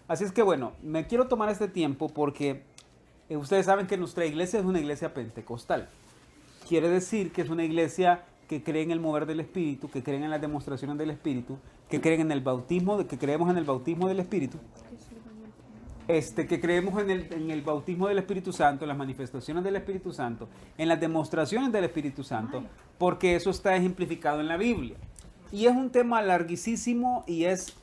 Así es que bueno, me quiero tomar este tiempo porque ustedes saben que nuestra iglesia es una iglesia pentecostal. Quiere decir que es una iglesia que cree en el mover del Espíritu, que creen en las demostraciones del Espíritu, que creen en el bautismo, que creemos en el bautismo del Espíritu, que creemos en el bautismo del Espíritu Santo, en las manifestaciones del Espíritu Santo, en las demostraciones del Espíritu Santo, porque eso está ejemplificado en la Biblia. Y es un tema larguísimo y es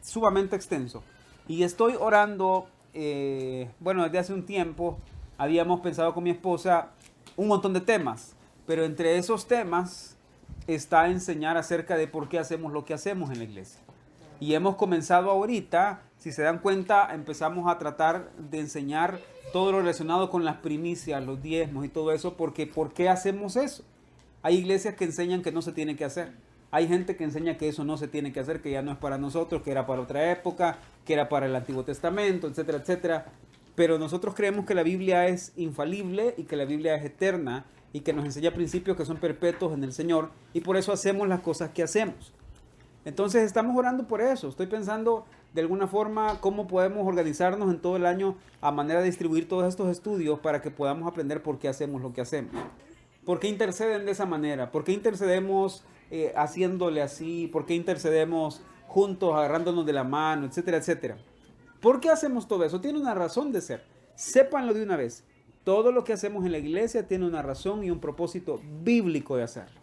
sumamente extenso. Y estoy orando, desde hace un tiempo habíamos pensado con mi esposa un montón de temas, pero entre esos temas está enseñar acerca de por qué hacemos lo que hacemos en la iglesia. Y hemos comenzado ahorita, si se dan cuenta, empezamos a tratar de enseñar todo lo relacionado con las primicias, los diezmos y todo eso, porque ¿por qué hacemos eso? Hay iglesias que enseñan que no se tiene que hacer. Hay gente que enseña que eso no se tiene que hacer, que ya no es para nosotros, que era para otra época, que era para el Antiguo Testamento, etcétera, etcétera. Pero nosotros creemos que la Biblia es infalible y que la Biblia es eterna y que nos enseña principios que son perpetuos en el Señor y por eso hacemos las cosas que hacemos. Entonces estamos orando por eso. Estoy pensando de alguna forma cómo podemos organizarnos en todo el año a manera de distribuir todos estos estudios para que podamos aprender por qué hacemos lo que hacemos. ¿Por qué interceden de esa manera? ¿Por qué intercedemos haciéndole así? ¿Por qué intercedemos juntos, agarrándonos de la mano, etcétera, etcétera? ¿Por qué hacemos todo eso? Tiene una razón de ser. Sépanlo de una vez. Todo lo que hacemos en la iglesia tiene una razón y un propósito bíblico de hacerlo.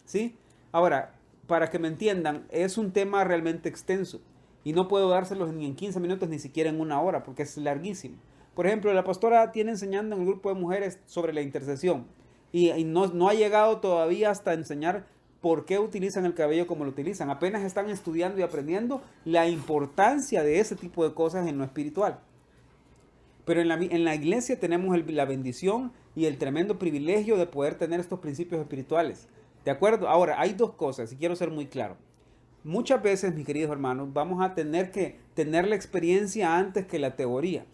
¿Sí? Ahora, para que me entiendan, es un tema realmente extenso y no puedo dárselos ni en 15 minutos ni siquiera en una hora porque es larguísimo. Por ejemplo, la pastora tiene enseñando en el grupo de mujeres sobre la intercesión y no ha llegado todavía hasta enseñar por qué utilizan el cabello como lo utilizan. Apenas están estudiando y aprendiendo la importancia de ese tipo de cosas en lo espiritual. Pero en la iglesia tenemos la bendición y el tremendo privilegio de poder tener estos principios espirituales. ¿De acuerdo? Ahora, hay dos cosas y quiero ser muy claro. Muchas veces, mis queridos hermanos, vamos a tener que tener la experiencia antes que la teoría.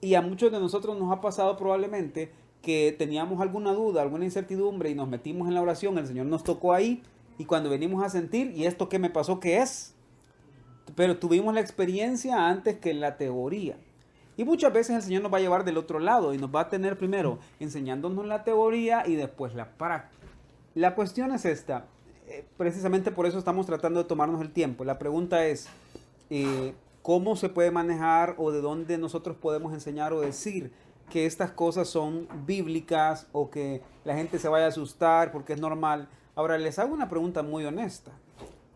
Y a muchos de nosotros nos ha pasado probablemente que teníamos alguna duda, alguna incertidumbre y nos metimos en la oración, el Señor nos tocó ahí y cuando venimos a sentir, ¿y esto qué me pasó? ¿Qué es? Pero tuvimos la experiencia antes que la teoría. Y muchas veces el Señor nos va a llevar del otro lado y nos va a tener primero enseñándonos la teoría y después la práctica. La cuestión es esta, precisamente por eso estamos tratando de tomarnos el tiempo. La pregunta es, ¿cómo se puede manejar o de dónde nosotros podemos enseñar o decir que estas cosas son bíblicas o que la gente se vaya a asustar porque es normal? Ahora, les hago una pregunta muy honesta.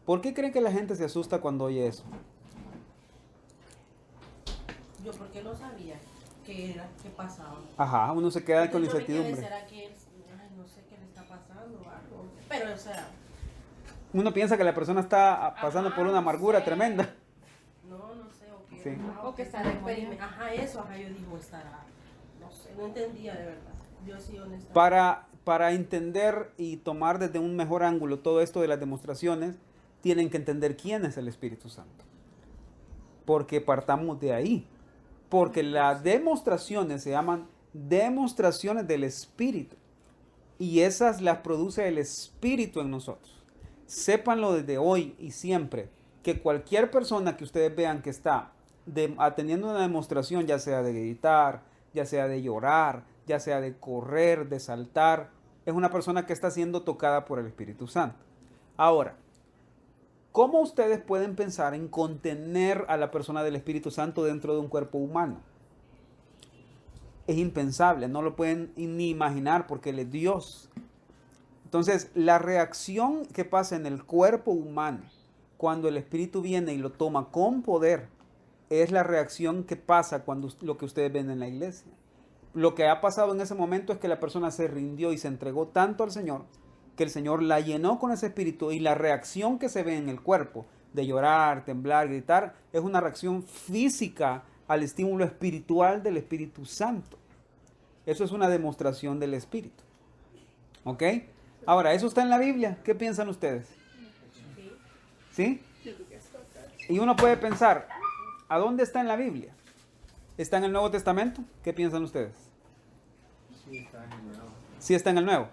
¿Por qué creen que la gente se asusta cuando oye eso? Yo porque no sabía qué era, qué pasaba. Ajá, uno se queda con Entonces yo me quedé, incertidumbre. ¿será que ay, no sé qué le está pasando o algo? Pero, o sea, Uno piensa que la persona está pasando por una no amargura sé. tremenda. No sé, o qué. Sí. O que está experimentando. Ajá, eso, yo digo, estará. No sé, no entendía de verdad. Yo sí, honestamente. Para entender y tomar desde un mejor ángulo todo esto de las demostraciones, tienen que entender quién es el Espíritu Santo. Porque partamos de ahí. Porque las demostraciones se llaman demostraciones del Espíritu. Y esas las produce el Espíritu en nosotros. Sépanlo desde hoy y siempre, que cualquier persona que ustedes vean que está atendiendo una demostración, ya sea de gritar, ya sea de llorar, ya sea de correr, de saltar, es una persona que está siendo tocada por el Espíritu Santo. Ahora, ¿cómo ustedes pueden pensar en contener a la persona del Espíritu Santo dentro de un cuerpo humano? Es impensable, no lo pueden ni imaginar porque Él es Dios. Entonces, la reacción que pasa en el cuerpo humano cuando el Espíritu viene y lo toma con poder es la reacción que pasa cuando lo que ustedes ven en la iglesia. Lo que ha pasado en ese momento es que la persona se rindió y se entregó tanto al Señor que el Señor la llenó con ese Espíritu y la reacción que se ve en el cuerpo de llorar, temblar, gritar, es una reacción física al estímulo espiritual del Espíritu Santo. Eso es una demostración del Espíritu. ¿Ok? Ahora, ¿eso está en la Biblia? ¿Qué piensan ustedes? ¿Sí? Y uno puede pensar, ¿a dónde está en la Biblia? ¿Está en el Nuevo Testamento? ¿Qué piensan ustedes? Sí, está en el Nuevo. ¿Sí está en el Nuevo?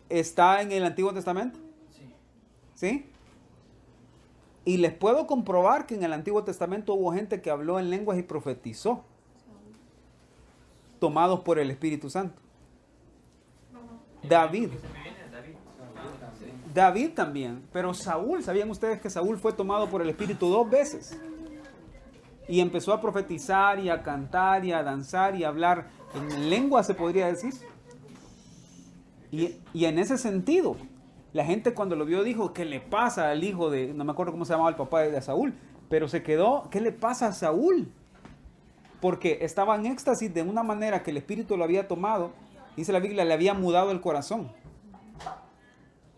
¿Está en el Antiguo Testamento? Sí. ¿Sí? Y les puedo comprobar que en el Antiguo Testamento hubo gente que habló en lenguas y profetizó, tomados por el Espíritu Santo. David. David también, pero Saúl, ¿sabían ustedes que Saúl fue tomado por el Espíritu 2 veces? Y empezó a profetizar y a cantar y a danzar y a hablar en lengua, se podría decir. Y en ese sentido, la gente cuando lo vio dijo, ¿qué le pasa al hijo de, no me acuerdo cómo se llamaba el papá de Saúl, pero se quedó, ¿qué le pasa a Saúl? Porque estaba en éxtasis de una manera que el Espíritu lo había tomado, dice la Biblia, le había mudado el corazón.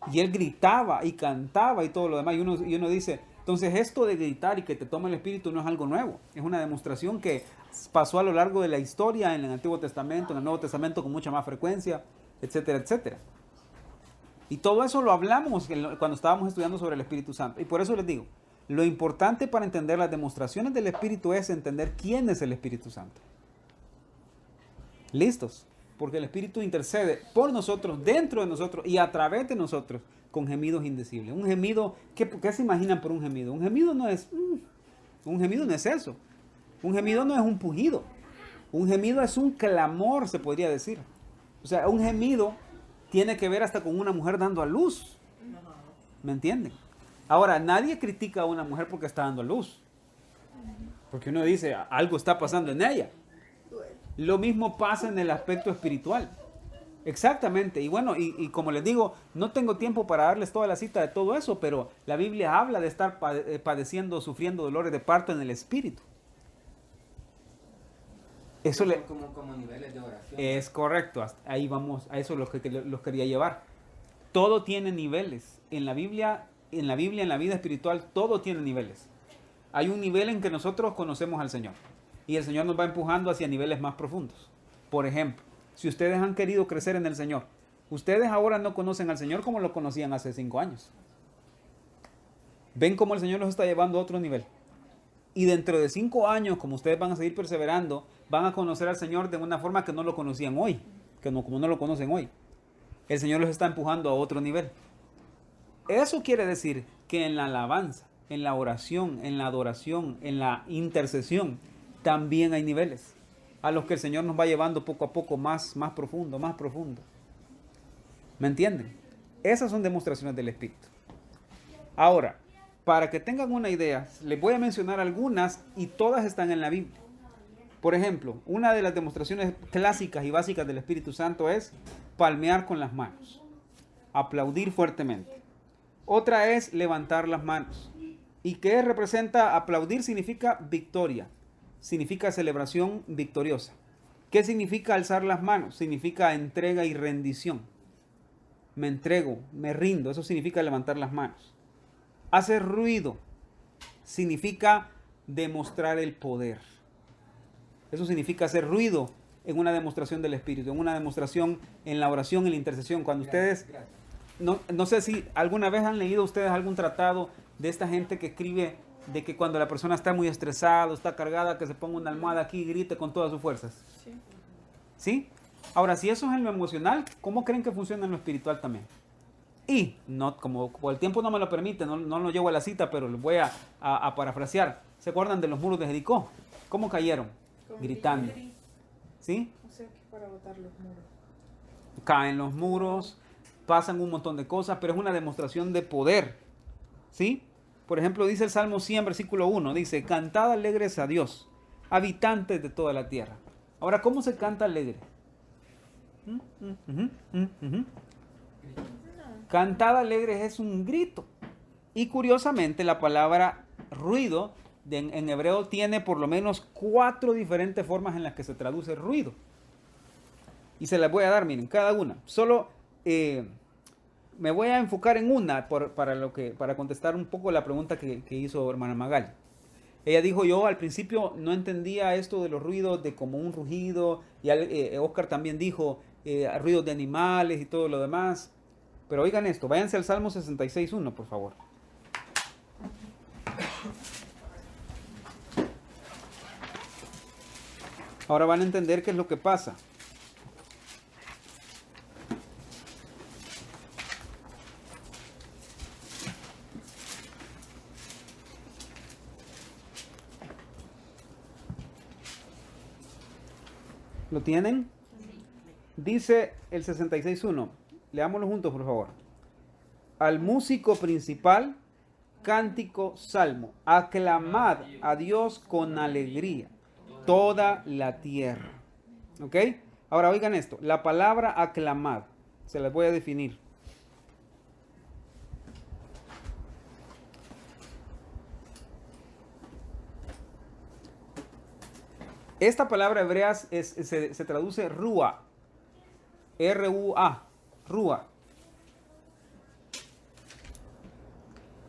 Y él gritaba y cantaba y todo lo demás. Y uno dice, entonces esto de gritar y que te tome el Espíritu no es algo nuevo. Es una demostración que pasó a lo largo de la historia en el Antiguo Testamento, en el Nuevo Testamento con mucha más frecuencia, etcétera, etcétera. Y todo eso lo hablamos cuando estábamos estudiando sobre el Espíritu Santo. Y por eso les digo, lo importante para entender las demostraciones del Espíritu es entender quién es el Espíritu Santo. ¿Listos? Porque el Espíritu intercede por nosotros, dentro de nosotros y a través de nosotros con gemidos indecibles. Un gemido, ¿qué se imaginan por un gemido? Un gemido no es eso. Un gemido no es un pujido. Un gemido es un clamor, se podría decir. O sea, un gemido tiene que ver hasta con una mujer dando a luz. ¿Me entienden? Ahora, nadie critica a una mujer porque está dando a luz. Porque uno dice, algo está pasando en ella. Lo mismo pasa en el aspecto espiritual. Exactamente. Y bueno, y como les digo, no tengo tiempo para darles toda la cita de todo eso, pero la Biblia habla de estar padeciendo, sufriendo dolores de parto en el espíritu. Eso como niveles de oración. es correcto. Ahí vamos, a eso es lo que los quería llevar. Todo tiene niveles. En la Biblia, en la vida espiritual, todo tiene niveles. Hay un nivel en que nosotros conocemos al Señor. Y el Señor nos va empujando hacia niveles más profundos. Por ejemplo, si ustedes han querido crecer en el Señor, ustedes ahora no conocen al Señor como lo conocían hace 5 años. Ven cómo el Señor los está llevando a otro nivel. Y dentro de 5 años, como ustedes van a seguir perseverando, van a conocer al Señor de una forma que no lo conocían hoy. Como no lo conocen hoy. El Señor los está empujando a otro nivel. Eso quiere decir que en la alabanza, en la oración, en la adoración, en la intercesión, también hay niveles a los que el Señor nos va llevando poco a poco más profundo, más profundo. ¿Me entienden? Esas son demostraciones del Espíritu. Ahora, para que tengan una idea, les voy a mencionar algunas y todas están en la Biblia. Por ejemplo, una de las demostraciones clásicas y básicas del Espíritu Santo es palmear con las manos, aplaudir fuertemente. Otra es levantar las manos. ¿Y qué representa aplaudir? Significa victoria. Significa celebración victoriosa. ¿Qué significa alzar las manos? Significa entrega y rendición. Me entrego, me rindo. Eso significa levantar las manos. Hacer ruido significa demostrar el poder. Eso significa hacer ruido en una demostración del Espíritu, en una demostración en la oración, en la intercesión. Cuando ustedes, no sé si alguna vez han leído ustedes algún tratado de esta gente que escribe de que cuando la persona está muy estresada, está cargada, que se ponga una almohada aquí y grite con todas sus fuerzas. Sí. ¿Sí? Ahora, si eso es en lo emocional, ¿cómo creen que funciona en lo espiritual también? Y, como el tiempo no me lo permite, no lo llevo a la cita, pero les voy a parafrasear. ¿Se acuerdan de los muros de Jericó? ¿Cómo cayeron? Gritando. ¿Sí? O sea, que para botar los muros. Caen los muros, pasan un montón de cosas, pero es una demostración de poder. ¿Sí? Por ejemplo, dice el Salmo 100, versículo 1, dice, cantad alegres a Dios, habitantes de toda la tierra. Ahora, ¿cómo se canta alegre? Cantar alegres es un grito. Y curiosamente, la palabra ruido en hebreo tiene por lo menos 4 diferentes formas en las que se traduce ruido. Y se las voy a dar, miren, cada una. Solo me voy a enfocar en una para contestar un poco la pregunta que hizo hermana Magali. Ella dijo, yo al principio no entendía esto de los ruidos de como un rugido. Y Oscar también dijo ruidos de animales y todo lo demás. Pero oigan esto, váyanse al Salmo 66.1, por favor. Ahora van a entender qué es lo que pasa. ¿Lo tienen? Dice el 66.1. Leámoslo juntos, por favor. Al músico principal, cántico, salmo. Aclamad a Dios con alegría, toda la tierra. ¿Ok? Ahora oigan esto. La palabra aclamad, se las voy a definir. Esta palabra hebrea se traduce rúa. R-U-A. Rúa.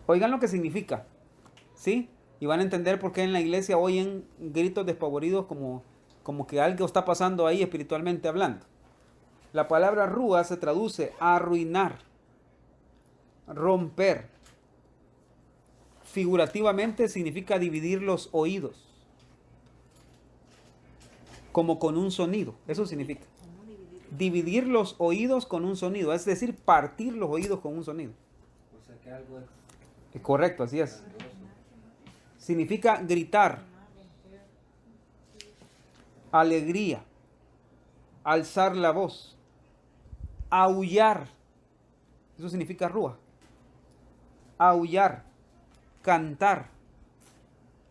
Oigan lo que significa. ¿Sí? Y van a entender por qué en la iglesia oyen gritos despavoridos como que algo está pasando ahí espiritualmente hablando. La palabra rúa se traduce arruinar, romper. Figurativamente significa dividir los oídos. Como con un sonido. Eso significa. Dividir los oídos con un sonido. Es decir, partir los oídos con un sonido. O sea que algo Es correcto, así es. Significa gritar, alegría, alzar la voz, aullar. Eso significa rúa. Aullar, cantar,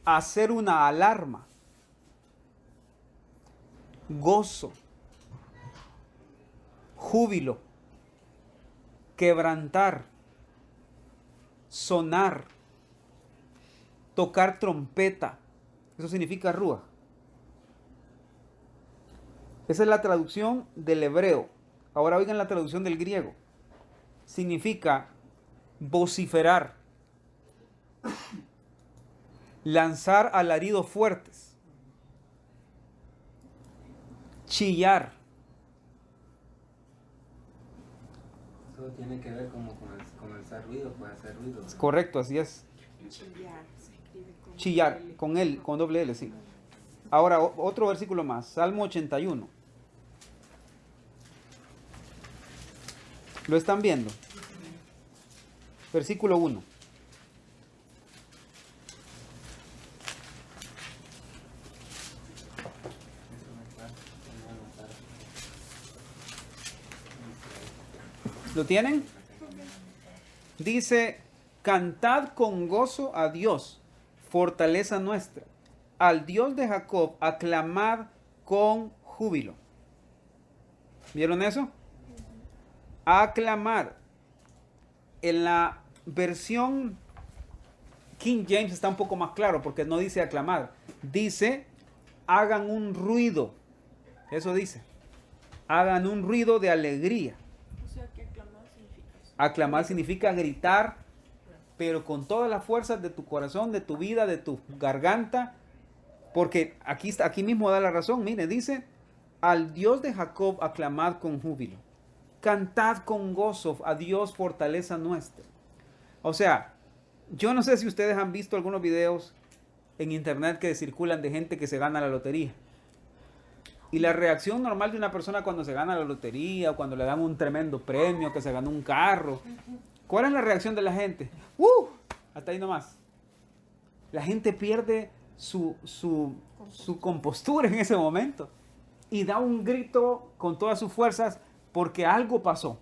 hacer una alarma, gozo, júbilo, quebrantar, sonar, tocar trompeta. Eso significa rúa. Esa es la traducción del hebreo. Ahora oigan la traducción del griego. Significa vociferar, lanzar alaridos fuertes, chillar. eso tiene que ver como con el hacer ruido, puede hacer ruido. Es correcto, así es. Chillar, se escribe con Chillar, L. con él, con doble L, sí. Ahora, otro versículo más, Salmo 81. ¿Lo están viendo? Versículo 1. ¿Lo tienen? Dice, cantad con gozo a Dios, fortaleza nuestra. Al Dios de Jacob, aclamad con júbilo. ¿Vieron eso? Aclamar. En la versión King James está un poco más claro porque no dice aclamar. Dice, hagan un ruido. Eso dice. Hagan un ruido de alegría. O sea que aclamar significa eso. Aclamar significa gritar, pero con todas las fuerzas de tu corazón, de tu vida, de tu garganta. Porque aquí mismo da la razón. Mire, dice, al Dios de Jacob aclamad con júbilo. Cantad con gozo a Dios, fortaleza nuestra. O sea, yo no sé si ustedes han visto algunos videos en internet que circulan de gente que se gana la lotería. Y la reacción normal de una persona cuando se gana la lotería o cuando le dan un tremendo premio, que se ganó un carro. ¿Cuál es la reacción de la gente? Hasta ahí nomás. La gente pierde su compostura en ese momento y da un grito con todas sus fuerzas porque algo pasó.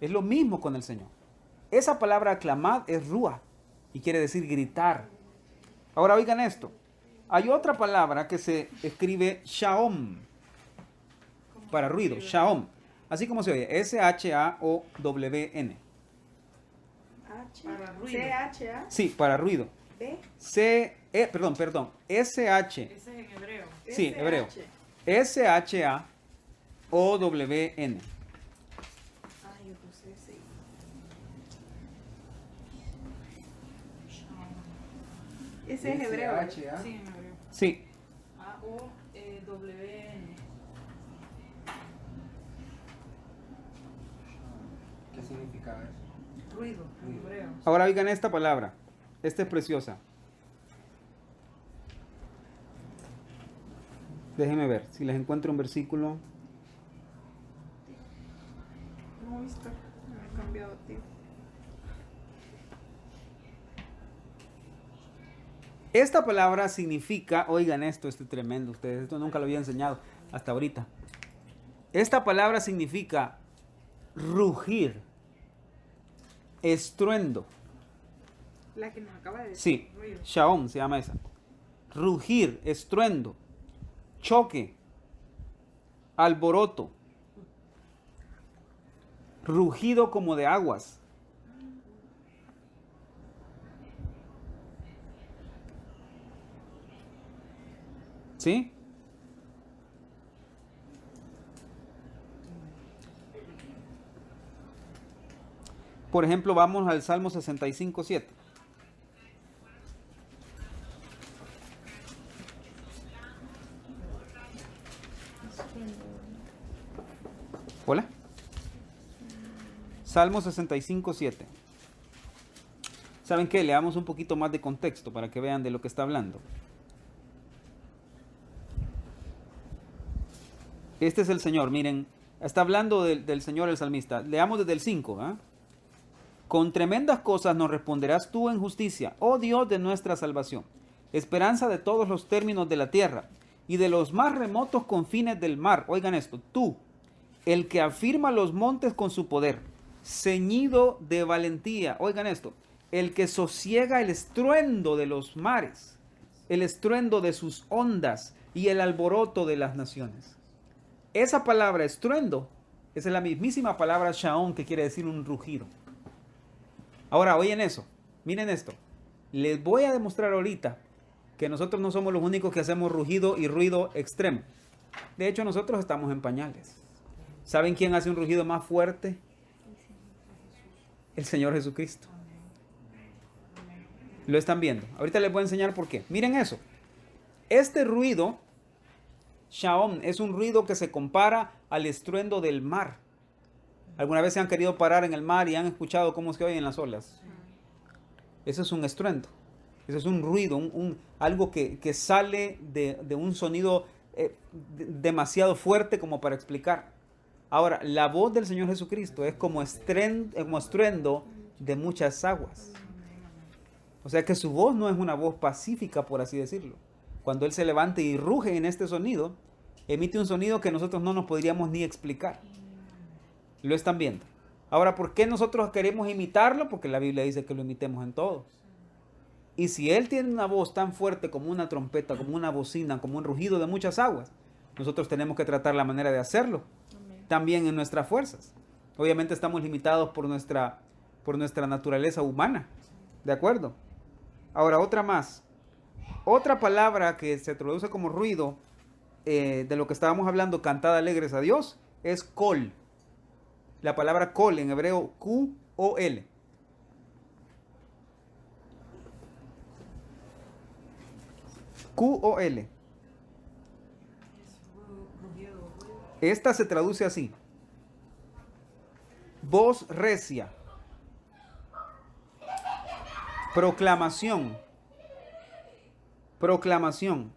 Es lo mismo con el Señor. Esa palabra aclamad es rúa y quiere decir gritar. Ahora oigan esto. Hay otra palabra que se escribe shaom para ruido, shaom. Así como se oye, S-H-A-O-W-N. Para ruido. C-H-A-B. Sí, para ruido. Perdón, S-H. Ese es en hebreo. Sí, hebreo. S-H-A-O-W-N. Ay, yo puse ese. Ese es hebreo. S-H-A. Sí, en hebreo. Sí, A-O-W-N. ¿Qué significaba eso? Ruido, en hebreo. ahora oigan esta palabra. Esta es preciosa. Déjenme ver si les encuentro un versículo. No he visto. Me he cambiado, tío. Esta palabra significa, oigan esto es tremendo, ustedes esto nunca lo había enseñado. hasta ahorita. Esta palabra significa rugir, estruendo. La que nos acaba de decir. Sí, Ruido. Shaom se llama esa. Rugir, estruendo, choque, alboroto, rugido como de aguas. ¿Sí? Por ejemplo, vamos al Salmo 65:7. Hola. Salmo 65:7. ¿Saben qué? Le damos un poquito más de contexto para que vean de lo que está hablando. Este es el Señor, miren, está hablando del Señor el salmista. Leamos desde el 5. ¿Ah? Con tremendas cosas nos responderás tú en justicia, oh Dios de nuestra salvación, esperanza de todos los términos de la tierra y de los más remotos confines del mar. Oigan esto, tú, el que afirma los montes con su poder, ceñido de valentía. Oigan esto, el que sosiega el estruendo de los mares, el estruendo de sus ondas y el alboroto de las naciones. Esa palabra estruendo esa es la mismísima palabra shaon, que quiere decir un rugido. Ahora, oyen eso, miren esto. Les voy a demostrar ahorita que nosotros no somos los únicos que hacemos rugido y ruido extremo. De hecho, nosotros estamos en pañales. ¿Saben quién hace un rugido más fuerte? El Señor Jesucristo. Lo están viendo. Ahorita les voy a enseñar por qué. Miren eso. Este ruido, shaon, es un ruido que se compara al estruendo del mar. ¿Alguna vez se han querido parar en el mar y han escuchado cómo se oyen las olas? Eso es un estruendo. Eso es un ruido, algo que sale de un sonido demasiado fuerte como para explicar. Ahora, la voz del Señor Jesucristo es como estruendo de muchas aguas. O sea que su voz no es una voz pacífica, por así decirlo. Cuando Él se levanta y ruge en este sonido, emite un sonido que nosotros no nos podríamos ni explicar. Lo están viendo. Ahora, ¿por qué nosotros queremos imitarlo? Porque la Biblia dice que lo imitemos en todo. Y si Él tiene una voz tan fuerte como una trompeta, como una bocina, como un rugido de muchas aguas, nosotros tenemos que tratar la manera de hacerlo. También en nuestras fuerzas. Obviamente estamos limitados por nuestra naturaleza humana. ¿De acuerdo? Ahora, otra más. Otra palabra que se traduce como ruido, de lo que estábamos hablando, cantada alegres a Dios, es kol. La palabra kol en hebreo, Q-O-L. Q-O-L. Esta se traduce así: voz recia, proclamación, proclamación,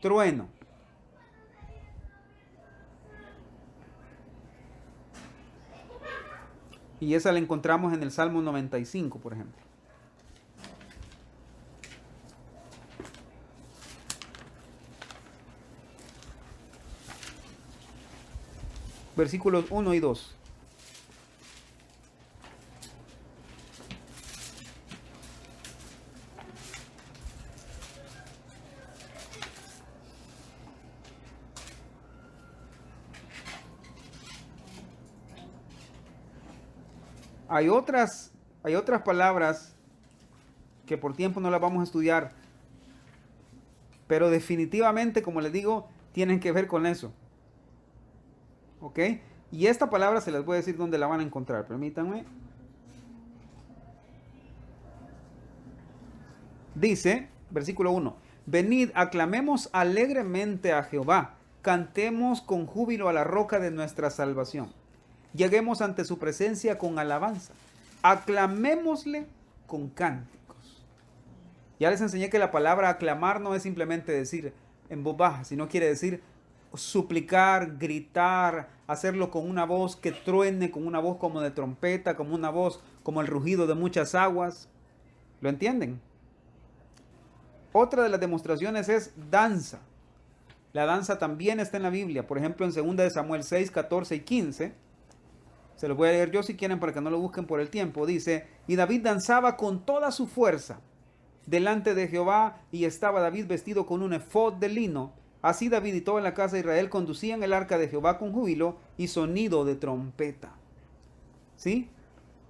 trueno. Y esa la encontramos en el Salmo 95, por ejemplo. Versículos 1 y 2. Hay otras palabras que por tiempo no las vamos a estudiar, pero definitivamente, como les digo, tienen que ver con eso. ¿Ok? Y esta palabra se las voy a decir dónde la van a encontrar. Permítanme. Dice, versículo 1: venid, aclamemos alegremente a Jehová, cantemos con júbilo a la roca de nuestra salvación. Lleguemos ante su presencia con alabanza. Aclamémosle con cánticos. Ya les enseñé que la palabra aclamar no es simplemente decir en voz baja, sino quiere decir suplicar, gritar, hacerlo con una voz que truene, con una voz como de trompeta, como una voz como el rugido de muchas aguas. ¿Lo entienden? Otra de las demostraciones es danza. La danza también está en la Biblia. Por ejemplo, en 2 de Samuel 6, 14 y 15. Se lo voy a leer yo si quieren para que no lo busquen por el tiempo. Dice, y David danzaba con toda su fuerza delante de Jehová, y estaba David vestido con un efod de lino. Así David y toda la casa de Israel conducían el arca de Jehová con júbilo y sonido de trompeta. ¿Sí?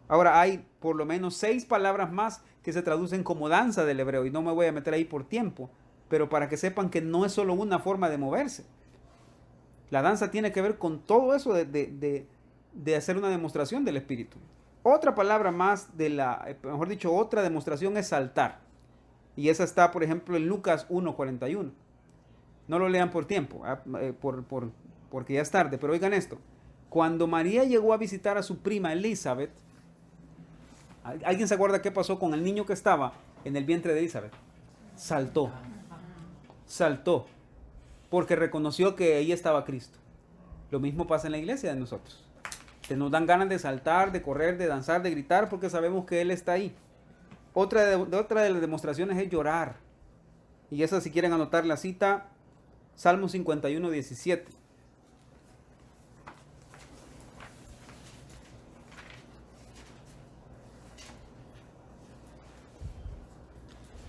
Ahora hay por lo menos 6 palabras más que se traducen como danza del hebreo, y no me voy a meter ahí por tiempo, pero para que sepan que no es solo una forma de moverse. La danza tiene que ver con todo eso de hacer una demostración del espíritu. Otra palabra más mejor dicho, otra demostración es saltar. Y esa está, por ejemplo, en Lucas 1:41. No lo lean por tiempo, porque ya es tarde, pero oigan esto. Cuando María llegó a visitar a su prima Elizabeth, ¿alguien se acuerda qué pasó con el niño que estaba en el vientre de Elizabeth? Saltó, porque reconoció que ahí estaba Cristo. Lo mismo pasa en la iglesia de nosotros. Nos dan ganas de saltar, de correr, de danzar, de gritar, porque sabemos que Él está ahí. Otra de las demostraciones es llorar. Y esa, si quieren anotar la cita, Salmo 51:17.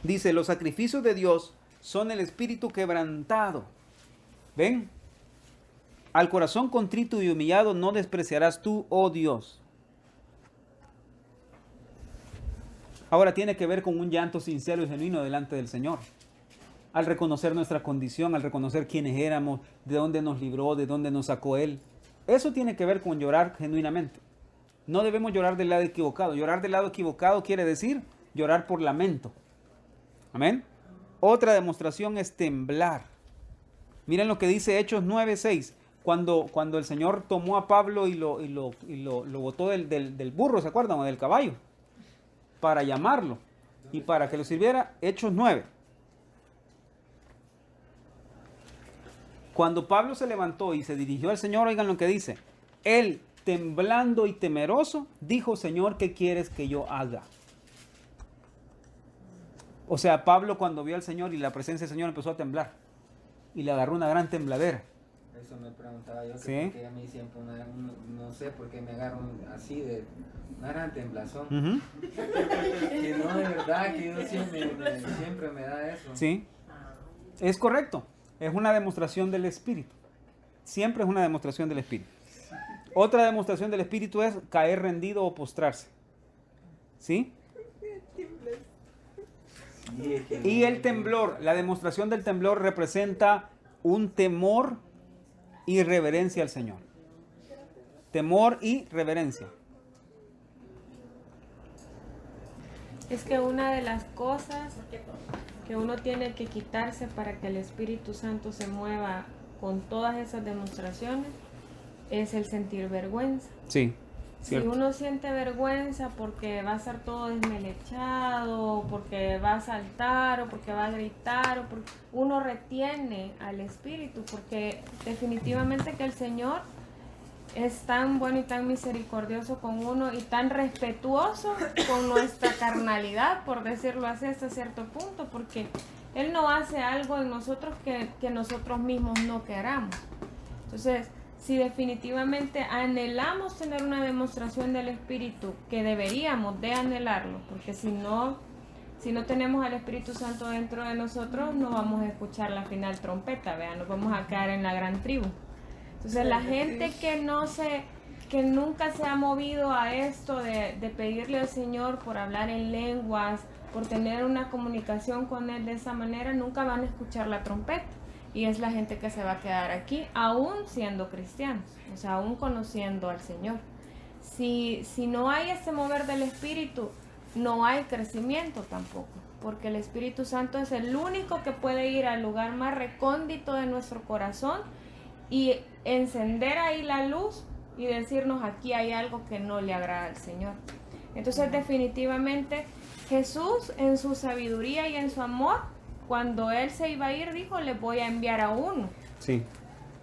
Dice, los sacrificios de Dios son el espíritu quebrantado. ¿Ven? Al corazón contrito y humillado no despreciarás tú, oh Dios. Ahora tiene que ver con un llanto sincero y genuino delante del Señor. Al reconocer nuestra condición, al reconocer quiénes éramos, de dónde nos libró, de dónde nos sacó Él. Eso tiene que ver con llorar genuinamente. No debemos llorar del lado equivocado. Llorar del lado equivocado quiere decir llorar por lamento. Amén. Otra demostración es temblar. Miren lo que dice Hechos 9:6. Cuando el Señor tomó a Pablo y lo botó del burro, ¿se acuerdan? O del caballo. Para llamarlo y para que lo sirviera. Hechos 9. Cuando Pablo se levantó y se dirigió al Señor, oigan lo que dice. Él, temblando y temeroso, dijo, Señor, ¿qué quieres que yo haga? O sea, Pablo cuando vio al Señor y la presencia del Señor empezó a temblar. Y le agarró una gran tembladera. Eso me preguntaba yo, ¿Sí? porque a mí siempre, no sé por qué me agarro así de una gran temblazón. Que no, de verdad, que yo siempre me da eso. Sí, es correcto. Es una demostración del Espíritu. Siempre es una demostración del Espíritu. Otra demostración del Espíritu es caer rendido o postrarse. ¿Sí? Y el temblor, la demostración del temblor representa un temor y reverencia al Señor. Temor y reverencia. Es que una de las cosas que uno tiene que quitarse para que el Espíritu Santo se mueva con todas esas demostraciones es el sentir vergüenza. Sí. Si Cierto. uno siente vergüenza porque va a estar todo desmelechado, porque va a saltar, o porque va a gritar, o porque uno retiene al Espíritu, porque definitivamente que el Señor es tan bueno y tan misericordioso con uno y tan respetuoso con nuestra carnalidad, por decirlo así, hasta cierto punto, porque Él no hace algo en nosotros que nosotros mismos no queramos. Entonces, si definitivamente anhelamos tener una demostración del Espíritu, que deberíamos de anhelarlo, porque si no tenemos al Espíritu Santo dentro de nosotros, no vamos a escuchar la final trompeta, vean, nos vamos a quedar en la gran tribu. Entonces la gente que nunca se ha movido a esto de pedirle al Señor por hablar en lenguas, por tener una comunicación con Él de esa manera, nunca van a escuchar la trompeta. Y es la gente que se va a quedar aquí, aún siendo cristianos, o sea, aún conociendo al Señor. Si no hay ese mover del Espíritu, no hay crecimiento tampoco, porque el Espíritu Santo es el único que puede ir al lugar más recóndito de nuestro corazón y encender ahí la luz y decirnos, aquí hay algo que no le agrada al Señor. Entonces, definitivamente, Jesús, en su sabiduría y en su amor, cuando Él se iba a ir, dijo, les voy a enviar a uno. Sí.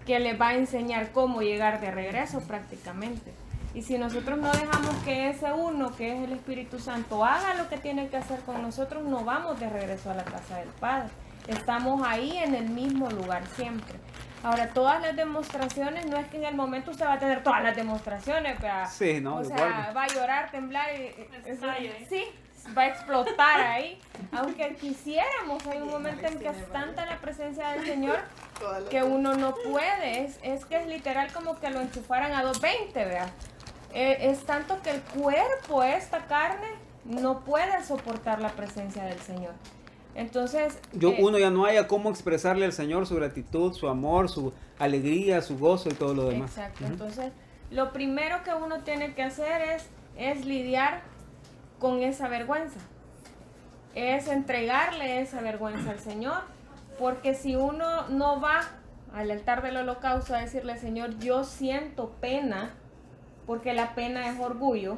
Que les va a enseñar cómo llegar de regreso prácticamente. Y si nosotros no dejamos que ese uno, que es el Espíritu Santo, haga lo que tiene que hacer con nosotros, no vamos de regreso a la casa del Padre. Estamos ahí en el mismo lugar siempre. Ahora, todas las demostraciones, no es que en el momento usted va a tener todas las demostraciones, ¿verdad? Sí, no, O de sea, guardia. va a llorar, temblar sí, va a explotar ahí. Aunque quisiéramos, hay un momento en que es tanta la presencia del Señor que uno no puede. Es que es literal como que lo enchufaran a 220, ¿verdad? Es tanto que el cuerpo, esta carne, no puede soportar la presencia del Señor. Entonces, Uno ya no haya cómo expresarle al Señor su gratitud, su amor, su alegría, su gozo y todo lo demás. exacto. Entonces, lo primero que uno tiene que hacer es lidiar con esa vergüenza. Es entregarle esa vergüenza al Señor. Porque si uno no va al altar del holocausto a decirle, Señor, yo siento pena, porque la pena es orgullo.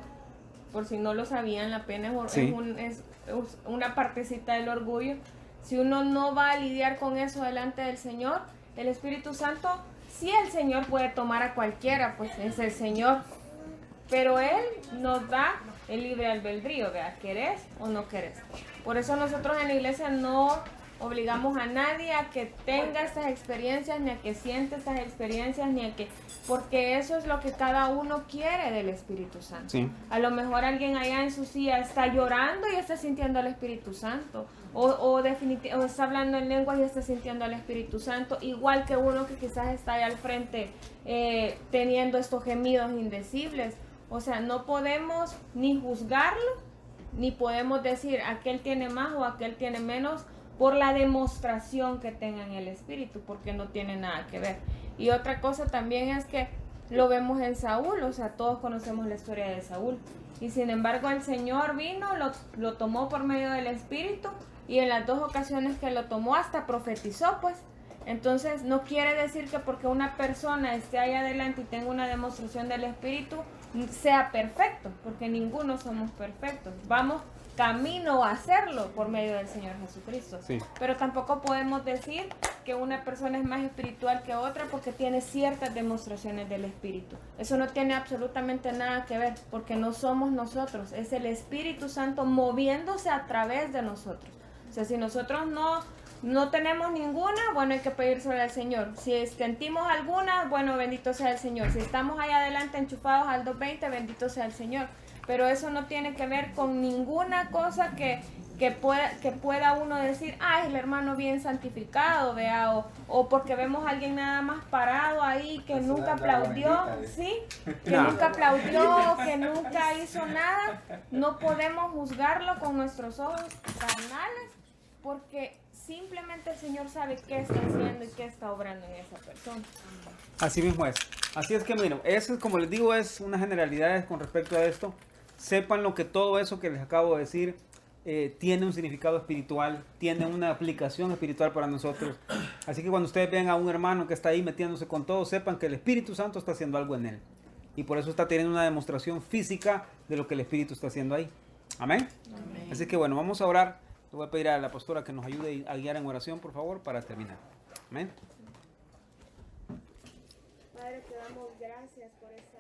Por si no lo sabían, la pena Sí. es una partecita del orgullo. Si uno no va a lidiar con eso delante del Señor, el Espíritu Santo, sí, el Señor puede tomar a cualquiera, pues es el Señor. Pero Él nos da el libre albedrío, ¿verdad? ¿Querés o no querés? Por eso nosotros en la iglesia no obligamos a nadie a que tenga estas experiencias, ni a que siente estas experiencias, ni a que... Porque eso es lo que cada uno quiere del Espíritu Santo. Sí. A lo mejor alguien allá en su silla está llorando y está sintiendo al Espíritu Santo. O está hablando en lengua y está sintiendo al Espíritu Santo. Igual que uno que quizás está allá al frente teniendo estos gemidos indecibles. O sea, no podemos ni juzgarlo, ni podemos decir aquel tiene más o aquel tiene menos por la demostración que tenga en el Espíritu, porque no tiene nada que ver. Y otra cosa también es que lo vemos en Saúl, o sea, todos conocemos la historia de Saúl. Y sin embargo el Señor vino, lo tomó por medio del Espíritu, y en las 2 ocasiones que lo tomó hasta profetizó, pues. Entonces no quiere decir que porque una persona esté ahí adelante y tenga una demostración del Espíritu, sea perfecto, porque ninguno somos perfectos. Vamos camino a hacerlo por medio del Señor Jesucristo. Sí. Pero tampoco podemos decir que una persona es más espiritual que otra porque tiene ciertas demostraciones del Espíritu. Eso no tiene absolutamente nada que ver, porque no somos nosotros, es el Espíritu Santo moviéndose a través de nosotros. O sea, si nosotros no tenemos ninguna, bueno, hay que pedírselo al Señor. Si sentimos alguna, bueno, bendito sea el Señor. Si estamos ahí adelante enchufados al 220, bendito sea el Señor. Pero eso no tiene que ver con ninguna cosa que pueda uno decir, ay, el hermano bien santificado, vea, o porque vemos a alguien nada más parado ahí que nunca aplaudió, ¿sí? Que No. nunca aplaudió, que nunca hizo nada. No podemos juzgarlo con nuestros ojos carnales, porque simplemente el Señor sabe qué está haciendo y qué está obrando en esa persona. Así mismo es. Así es que, miren, eso, como les digo, es una generalidad con respecto a esto. Sepan lo que todo eso que les acabo de decir tiene un significado espiritual, tiene una aplicación espiritual para nosotros. Así que cuando ustedes vean a un hermano que está ahí metiéndose con todo, sepan que el Espíritu Santo está haciendo algo en él. Y por eso está teniendo una demostración física de lo que el Espíritu está haciendo ahí. Amén. Amén. Así que bueno, vamos a orar. Le voy a pedir a la pastora que nos ayude a guiar en oración, por favor, para terminar. Amén. Padre, te damos gracias por esta